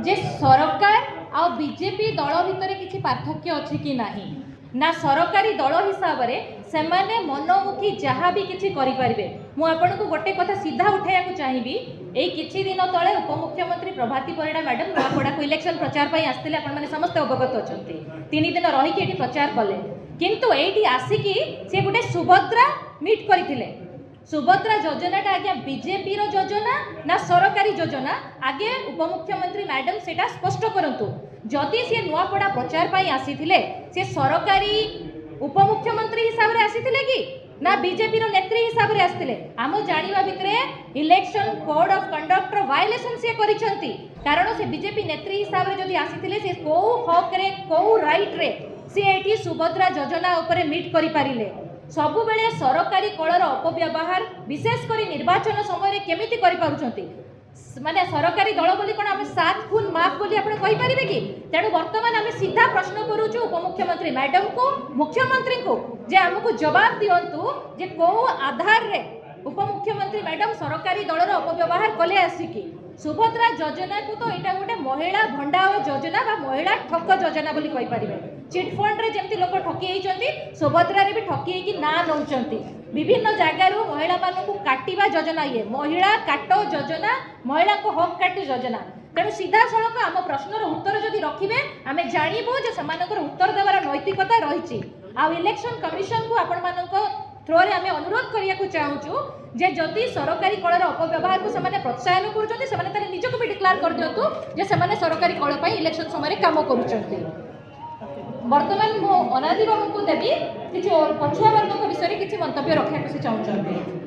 जे सरकार आ बीजेपी दल भितर किसी पार्थक्य अच्छी कि नहीं ना सरकारी दल हिसाब से माने मनमुखी जहाँ भी किसी करें मुझे को गोटे कथा सीधा उठाया चाहिए। यही किछि दिन तले उपमुख्यमंत्री प्रभाती परिड़ा मैडम नुआपड़ा को इलेक्शन प्रचार पर आसते आपने समस्त अवगत अच्छा 3 दिन रही प्रचार कले किंतु ये आसिकी सी गोटे सुभद्रा मीट करते सुभद्रा योजनाटा आज्ञा बीजेपी रो योजना ना सरकारी योजना आगे उपमुख्यमंत्री मैडम सेटा स्पष्ट करंतु जदि सी नुआपड़ा प्रचार पाई आसीथिले से सरकारी उपमुख्यमंत्री हिसाब रे आसीथिले कि ना बीजेपी रो नेत्री हिसाब रे आसीथिले आम जानिबा भितरे इलेक्शन कोड ऑफ कंडक्ट रो वायलेशन से करिसंती कारण से बीजेपी नेत्री हिसाब रे जदि आसीथिले से को हक रे को राइट रे से एठी सुभद्रा योजना ऊपर मीट करि पारिले सबु बेले सरकारी कलर अपव्यवहार विशेषकर निर्वाचन समय केमिति करि पारुछंती माने सरकारी दल बोली कोन हम 7 खून माफ बोली आपण कहि परिबे कि तेणु वर्तमान आम सीधा प्रश्न करूछु उपमुख्यमंत्री मैडम को मुख्यमंत्री को जे हमको जवाब दियंतु जे को आधार रे उपमुख्यमंत्री मैडम सरकारी दलर अपव्यवहार कले आसिकी सुभद्रा योजना को तो यहाँ गोटे महिला भंडाओ योजना बा महिला ठक योजना बोली कहि परिबे चिटफंड रे जेमती लोक ठकी होइचंती सुभद्रा रे भी ठकी होइकी ना नउचंती विभिन्न जगार महिला मानू काटिबा योजना ये महिला काटो योजना महिला को हक काटो योजना तेणु सीधा सड़क आम प्रश्नर उत्तर जदि रखिबे आमे जानिबो जे समानकर उत्तर देवार नैतिकता रहिछि आ इलेक्शन कमिशन को आपण मानक थ्रोरे आमे अनुरोध करिया चाहूँ जे जदि सरकारी कलर अपव्यवहार को सेमाने प्रोत्साहन करुछंती सेमाने तारे निजको भी डिक्लेयर कर दियंतु जे सेमाने सरकारी कल पई इलेक्शन समय काम करुछंती। वर्तमान मो अनादि बाबू को देवी किछि पछुआ वर्ग विषय किछि मंतव्य रखा से चाहूँ।